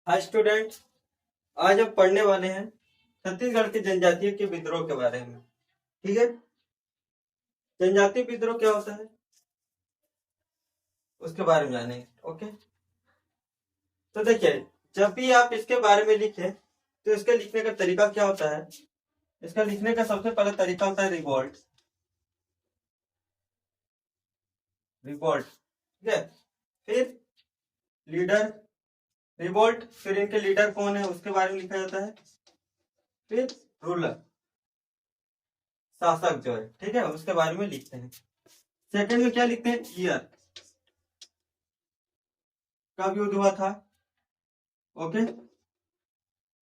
Hi student. आज हम पढ़ने वाले हैं छत्तीसगढ़ के जनजातीय के विद्रोह के बारे में। ठीक है, जनजातीय विद्रोह क्या होता है उसके बारे में जानेंगे। ओके, तो देखिए, जब भी आप इसके बारे में लिखें तो इसके लिखने का तरीका क्या होता है। इसका लिखने का सबसे पहला तरीका होता है रिवोल्ट। रिवोल्ट, ठीक है। फिर लीडर, रिवोल्ट, फिर इनके लीडर कौन है उसके बारे में लिखा जाता है। फिर रूलर, शासक जो है, ठीक है, उसके बारे में लिखते हैं। सेकंड में क्या लिखते हैं, ईयर, कब युद्ध हुआ था। ओके,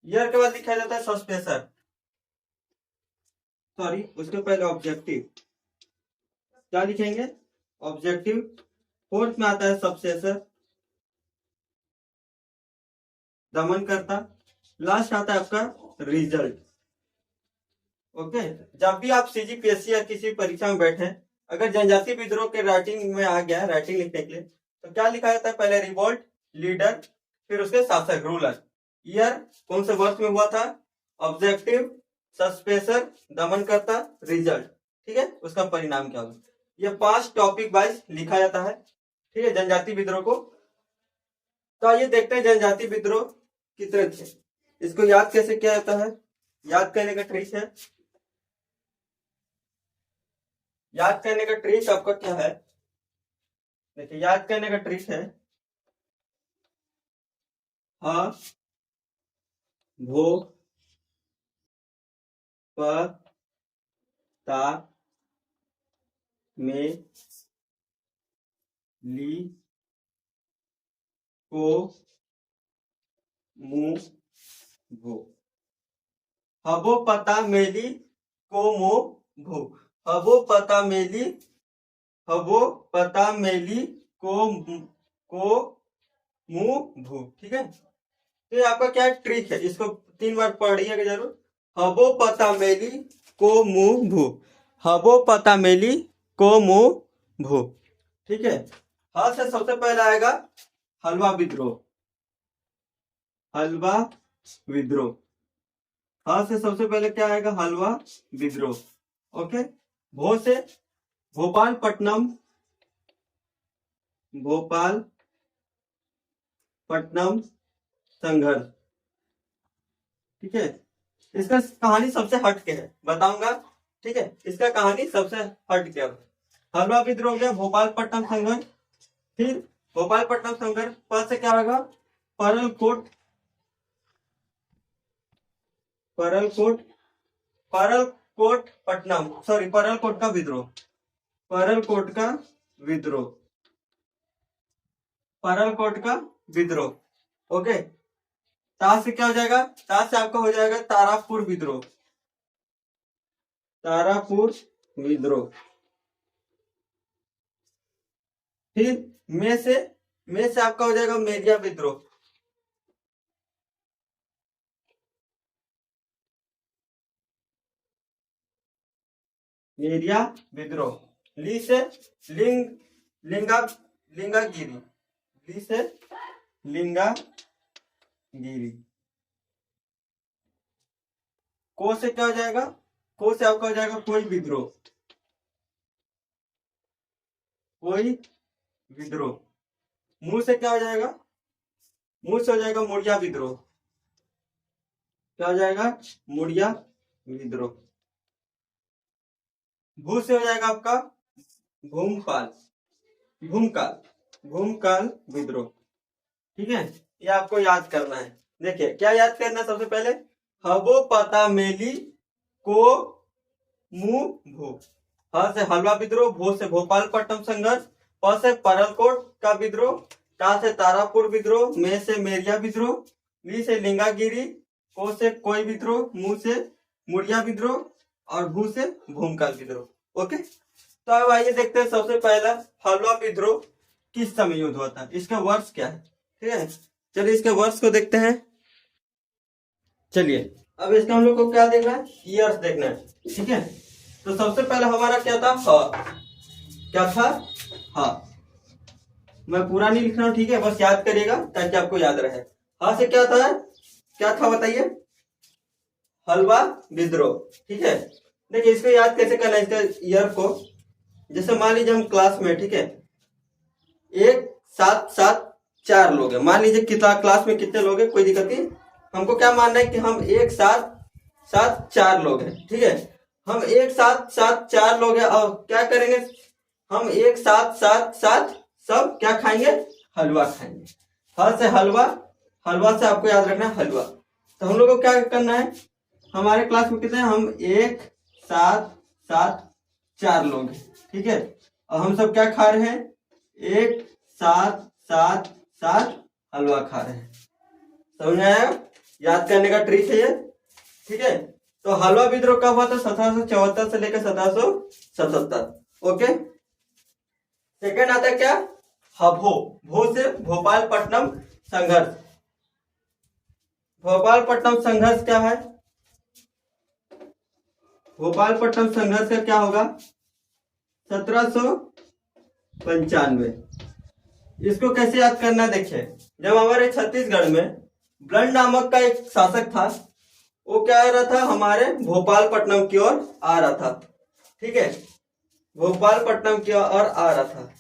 ईयर के बाद लिखा जाता है सस्पेंसर, सॉरी उसके पहले ऑब्जेक्टिव। क्या लिखेंगे, ऑब्जेक्टिव। फोर्थ में आता है सबसेसर, दमन करता। लास्ट आता है आपका रिजल्ट। ओके, जब भी आप सीजीपीएससी या किसी परीक्षा में बैठे, अगर जनजातीय विद्रोह के राइटिंग में आ गया, राइटिंग लिखने के लिए, तो क्या लिखा जाता है, पहले रिवोल्ट, लीडर, फिर उसके शासक रूलर, ईयर कौन से वर्ष में हुआ था, ऑब्जेक्टिव, सस्पेंसर, दमन करता, रिजल्ट, ठीक है, उसका परिणाम क्या होगा। ये 5 टॉपिक वाइज लिखा जाता है, ठीक है, जनजातीय विद्रोह को। तो आइए देखते हैं जनजातीय विद्रोह कितने थे। इसको याद कैसे किया जाता है, याद करने का ट्रिक है। याद करने का ट्रिक आपका क्या है, देखिए, याद करने का ट्रिक है ह भो प ता में ली को मु भू। हबो पता मेली को मो भू। हबो पता मेली, हबो पता मेली को मु भू, ठीक है। तो ये आपका क्या ट्रिक है, इसको 3 बार पढ़िएगा जरूर। हबो पता मेली को मु भू, हबो पता मेली को मु भू, ठीक है। ह से सबसे पहले आएगा हलवा विद्रोह, हलवा विद्रोह। ह से सबसे पहले क्या आएगा, हलवा विद्रोह। ओके, भो से भोपाल पट्टनम, भोपाल पट्टनम संघर्ष, ठीक है। इसका कहानी सबसे हटके है, बताऊंगा, ठीक है। इसका कहानी सबसे हटके है। हलवा विद्रोह गया, भोपालपट्टनम संघर्ष। फिर भोपालपट्टनम संघर्ष पर से क्या होगा, परलकोट, परलकोट, परलकोट पट्टनम, सॉरी परलकोट का विद्रोह, परलकोट का विद्रोह, परलकोट का विद्रोह। ओके, ता से क्या हो जाएगा, ता से आपका हो जाएगा तारापुर विद्रोह, तारापुर विद्रोह। फिर में से आपका हो जाएगा मेरिया विद्रोह, मेरिया विद्रोह। ली से लिंग, लिंगा, लिंगागिरी, ली से लिंगागिरी। को से क्या हो जाएगा, को से आपका हो जाएगा कोई विद्रोह, कोई विद्रोह। मुंह से क्या हो जाएगा, मुंह से हो जाएगा मुड़िया विद्रोह, क्या हो जाएगा, मुड़िया विद्रोह। भू से हो जाएगा आपका भूमपाल, भूमकाल, भूमकाल विद्रोह, ठीक है। ये आपको याद करना है। देखिए क्या याद करना है, सबसे पहले हबो पता मेली को मु भू। ह से हलवा विद्रोह, भो से भोपालपट्टनम संघर्ष, प से परलकोट का विद्रोह, ता से तारापुर विद्रोह, में से मेरिया विद्रोह, ली से लिंगागिरी, को से कोई विद्रोह, मुंह से मुड़िया विद्रोह, और भू से भूमकाल विद्रोह। ओके, तो अब आइए देखते हैं सबसे पहला हलवा विद्रोह किस समय युद्ध हुआ था, इसका वर्ष क्या है, ठीक है। चलिए इसके वर्ष को देखते हैं। चलिए अब इसका हम लोग को क्या देखना है, ईयर्स देखना है, ठीक है। तो सबसे पहले हमारा क्या था, क्या था, मैं पूरा नहीं लिख रहा हूँ, ठीक है, बस याद करिएगा ताकि आपको याद रहे। ह से क्या था बताइए? हलवा विद्रोह। ठीक है, देखिए इसको याद कैसे करना है, इसका ईयर को। जैसे मान लीजिए हम क्लास में, ठीक है, एक साथ साथ चार लोग हैं। मान लीजिए कितना क्लास में कितने लोग हैं, कोई दिक्कत नहीं। हमको क्या मानना है कि हम एक साथ साथ चार लोग हैं। ठीक है, हम एक साथ साथ चार लोग हैं और क्या करेंगे, हम एक साथ साथ साथ सब क्या खाएंगे, हलवा खाएंगे। ह से हलवा, हलवा से आपको याद रखना है हलवा। तो हम लोग को क्या करना है, हमारे क्लास में कितने हैं, हम एक साथ साथ चार लोग हैं। ठीक है, और हम सब क्या खा रहे हैं, एक साथ साथ साथ हलवा खा रहे हैं। समझ में आया? याद करने का ट्रिक है ये। ठीक है, तो हलवा विद्रोह कब हुआ था, 1774 से लेकर 1777। ओके, सेकंड आता है क्या, हभो। भो से भोपालपट्टनम संघर्ष। भोपालपट्टनम संघर्ष क्या है, भोपालपट्टनम संघर्ष का क्या होगा, 1795। इसको कैसे याद करना, देखिए जब हमारे छत्तीसगढ़ में ब्लड नामक का एक शासक था, वो क्या आ रहा था, हमारे भोपालपट्टनम की ओर आ रहा था। ठीक है, भोपालपट्टनम की ओर आ रहा था।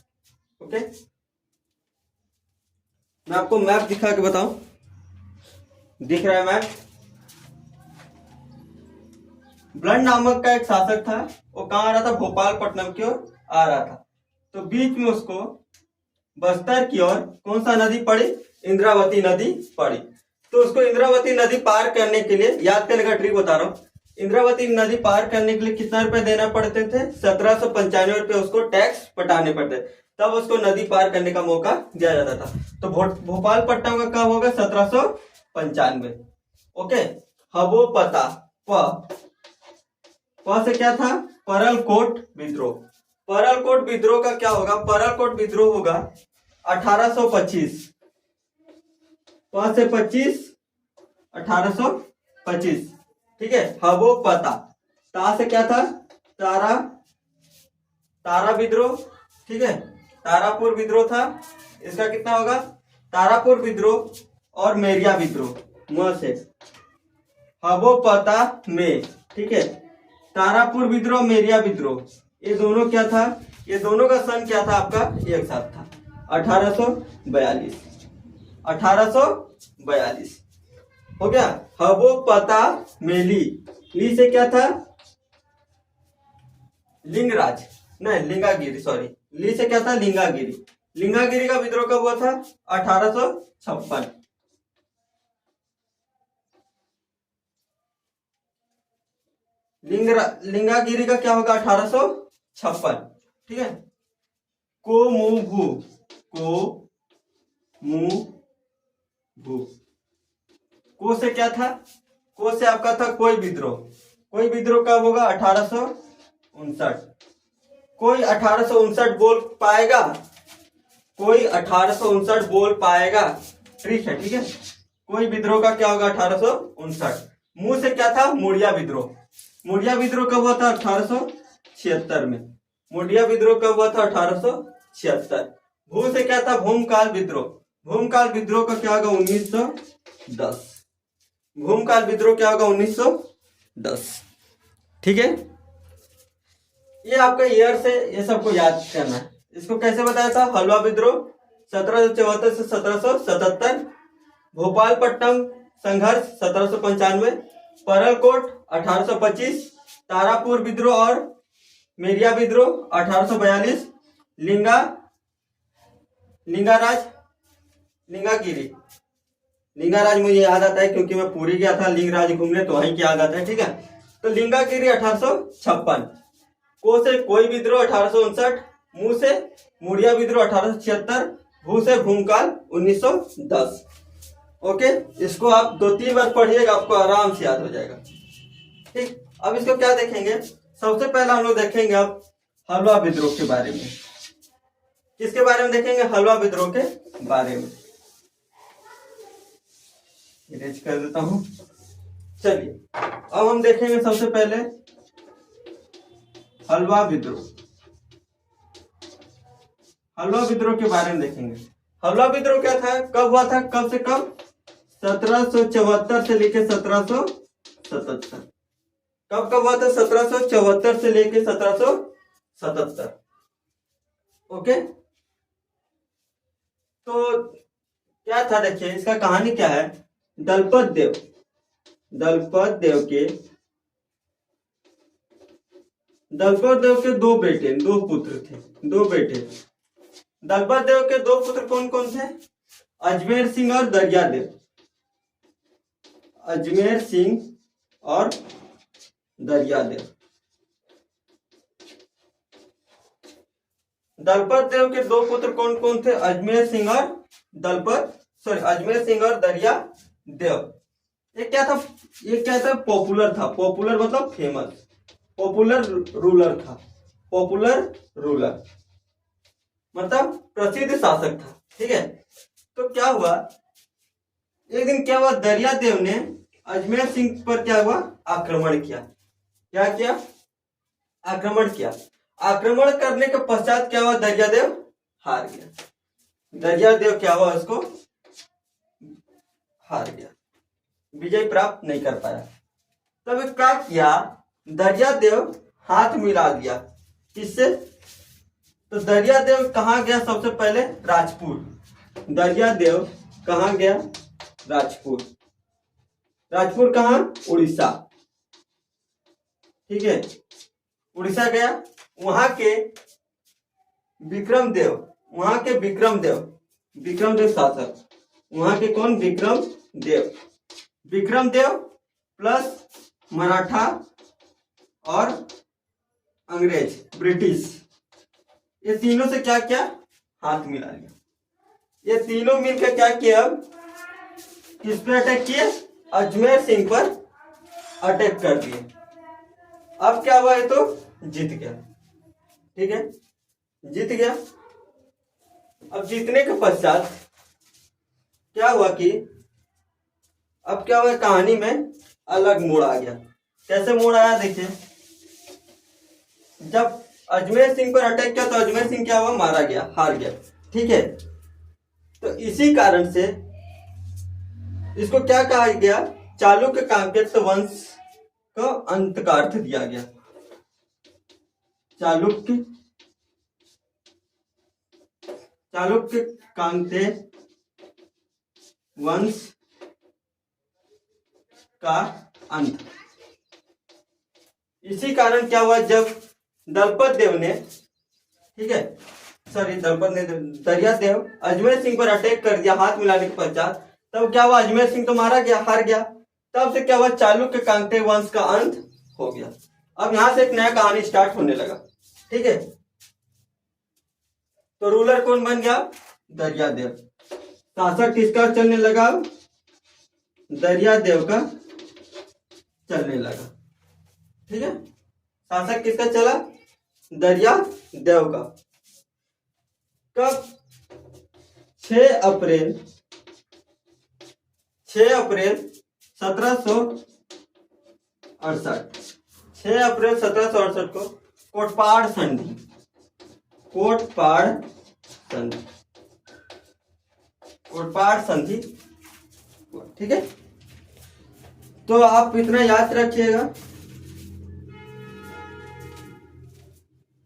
ओके, मैं आपको मैप दिखा के बताऊं, दिख रहा है मैप। ब्लड नामक का एक शासक था, वो कहाँ आ रहा था, भोपालपट्टनम की ओर आ रहा था। तो बीच में उसको बस्तर की ओर कौन सा नदी पड़ी, इंद्रावती नदी पड़ी। तो उसको इंद्रावती नदी पार करने के लिए, याद करने का ट्रिक बता रहा हूँ, इंद्रावती नदी पार करने के लिए कितना रुपए देना पड़ते थे, 1795 रुपए उसको टैक्स पटाने पड़ते, तब उसको नदी पार करने का मौका दिया जाता था। तो भोपालपट्टनम का कब होगा, 1795। ओके, हबो पता, प से क्या था, परलकोट विद्रोह। परलकोट विद्रोह का क्या होगा, परलकोट विद्रोह होगा 1825। प से 25, 1825। ठीक है, हबो पता। ता से क्या था, तारा, तारा विद्रोह। ठीक है, तारापुर विद्रोह था, इसका कितना होगा, तारापुर विद्रोह और मेरिया विद्रोह। म से हबो पता में। ठीक है, तारापुर विद्रोह, मेरिया विद्रोह, ये दोनों क्या था, ये दोनों का सन क्या था आपका, एक साथ था, 1842। 1842 हो गया। हबो पता मेली, ली से क्या था, लिंगराज, नहीं लिंगागिरी, सॉरी, ली से क्या था, लिंगागिरी। लिंगागिरी का विद्रोह कब हुआ था, 1856। लिंगागिरी का क्या होगा, 1856। ठीक है, को मु भू, को मु भू, को से क्या था, को से आपका था कोई विद्रोह। कोई विद्रोह कब होगा, 1859। कोई 1859 बोल पाएगा, कोई 1859 बोल पाएगा, ट्रिक है। ठीक है, कोई विद्रोह का क्या होगा, 1859। मुंह से क्या था, मुड़िया विद्रोह। मुड़िया विद्रोह कब हुआ था, 1876 में। मुड़िया विद्रोह कब हुआ था, 1876। भू से क्या था, भूमकाल विद्रोह। भूमकाल विद्रोह का क्या होगा, 1910। भूमकाल विद्रोह क्या होगा, 1910। ठीक है, ये आपका ईयर से ये सबको याद करना है। इसको कैसे बताया था, हलवा विद्रोह 1774 से 1777, भोपालपट्टनम संघर्ष 1795, परलकोट 1825, तारापुर विद्रोह और मेरिया विद्रोह 1842, लिंगाराज, लिंगागिरी, लिंगाराज मुझे याद आता है क्योंकि मैं पूरी गया था लिंगराज घूमने, तो वहीं की याद आता है। ठीक है, तो लिंगागिरी 1856, को से कोई विद्रोह 1859, मुंह से मुड़िया विद्रोह 1876, भू से भूमकाल 1910। ओके, इसको आप 2-3 बार पढ़िएगा, आपको आराम से याद हो जाएगा। ठीक, अब इसको क्या देखेंगे, सबसे पहला हम लोग देखेंगे अब हलवा विद्रोह के बारे में। किसके बारे में देखेंगे, हलवा विद्रोह के बारे में। इरेज कर देता हूं। चलिए अब हम देखेंगे सबसे पहले हलवा विद्रोह। हलवा विद्रोह के बारे में देखेंगे। हलवा विद्रोह क्या था, कब हुआ था, कब से कब, 1774 से लेके 1777। कब कब हुआ था? 1774 से लेके 1777। ओके, तो क्या था देखिए, इसका कहानी क्या है। दलपत देव के दो बेटे, दो पुत्र थे, दो बेटे। दलपत देव के दो पुत्र कौन कौन थे? अजमेर सिंह और दरियादेव। अजमेर सिंह और दरियादेव। दलपत देव के दो पुत्र कौन कौन थे? अजमेर सिंह और दरियादेव। ये क्या था? पॉपुलर था। पॉपुलर मतलब फेमस, पॉपुलर रूलर था। पॉपुलर रूलर मतलब प्रसिद्ध शासक था। ठीक है, तो क्या हुआ, एक दिन क्या हुआ, दरियादेव ने अजमेर सिंह पर क्या हुआ? आक्रमण किया। क्या किया? आक्रमण किया। आक्रमण करने के पश्चात क्या हुआ? दरियादेव हार गया। दरियादेव क्या हुआ? उसको हार गया, विजय प्राप्त नहीं कर पाया। तब क्या किया? दरियादेव हाथ मिला दिया। किससे? तो दरियादेव कहाँ गया? सबसे पहले राजपुर। दरियादेव कहाँ गया? राजपुर। राजपुर कहाँ? उड़ीसा। ठीक है, उड़ीसा गया। वहां के विक्रमदेव शासक, वहां के कौन? विक्रमदेव प्लस मराठा और अंग्रेज, ब्रिटिश, ये तीनों से क्या किया? हाथ मिला लिया। ये तीनों मिलकर क्या किया? किस पे अटैक किए? अजमेर सिंह पर अटैक कर दिए। अब क्या हुआ? ये तो जीत गया। ठीक है, जीत गया। अब जीतने के पश्चात क्या हुआ कि अब क्या हुआ, कहानी में अलग मोड़ आ गया। कैसे मोड़ आया? देखिए, जब अजमेर सिंह पर अटैक किया तो अजमेर सिंह क्या हुआ? मारा गया, हार गया। ठीक है, तो इसी कारण से इसको क्या कहा गया? चालुक्य कांकेय वंश का अंत का अर्थ दिया गया। चालुक्य कांकेय वंश का अंत। इसी कारण क्या हुआ, जब दलपत देव ने, ठीक है, दरियादेव अजमेर सिंह पर अटैक कर दिया हाथ मिलाने के पश्चात, तब क्या हुआ? अजमेर सिंह तो मारा गया, हार गया। तब से क्या हुआ? चालुक्य कांकेय वंश का अंत हो गया। अब यहां से एक नया कहानी स्टार्ट होने लगा। ठीक है, तो रूलर कौन बन गया? दरियादेव। शासक किसका चलने लगा? दरियादेव का चलने लगा। ठीक है, शासक किसका चला? दरियादेव का। कब? 6 अप्रैल 1768। 6 अप्रैल 1768 को कोटपाड़ संधि। ठीक है, तो आप इतना याद रखिएगा।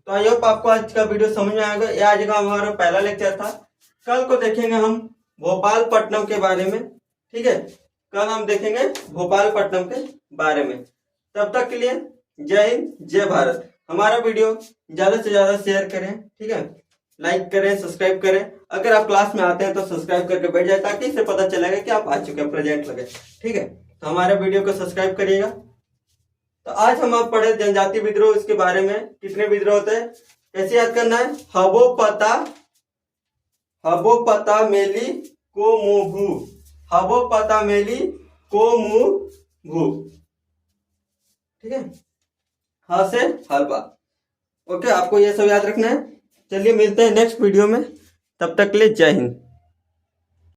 तो आई होप आपको आज का वीडियो समझ में आएगा। ये आज का हमारा पहला लेक्चर था। कल को देखेंगे हम भोपालपट्टनम के बारे में। ठीक है, कल हम देखेंगे भोपालपट्टनम के बारे में। तब तक के लिए जय हिंद, जय भारत। हमारा वीडियो ज्यादा से ज्यादा शेयर करें। ठीक है, लाइक करें, सब्सक्राइब करें। अगर आप क्लास में आते हैं तो सब्सक्राइब करके बैठ जाए, ताकि इससे पता चलेगा कि आप आ चुके हैं, प्रेजेंट लगे। ठीक है, तो हमारे वीडियो को सब्सक्राइब करिएगा। तो आज हम आप पढ़े जनजाति विद्रोह, इसके बारे में। कितने विद्रोह होते हैं, कैसे याद करना है? हबो पता मेली को मुभू। हबो पता मेली को मुभू। ठीक है, हाँ से हलवा। ओके, आपको ये सब याद रखना है। चलिए मिलते हैं नेक्स्ट वीडियो में, तब तक के लिए जय हिंद।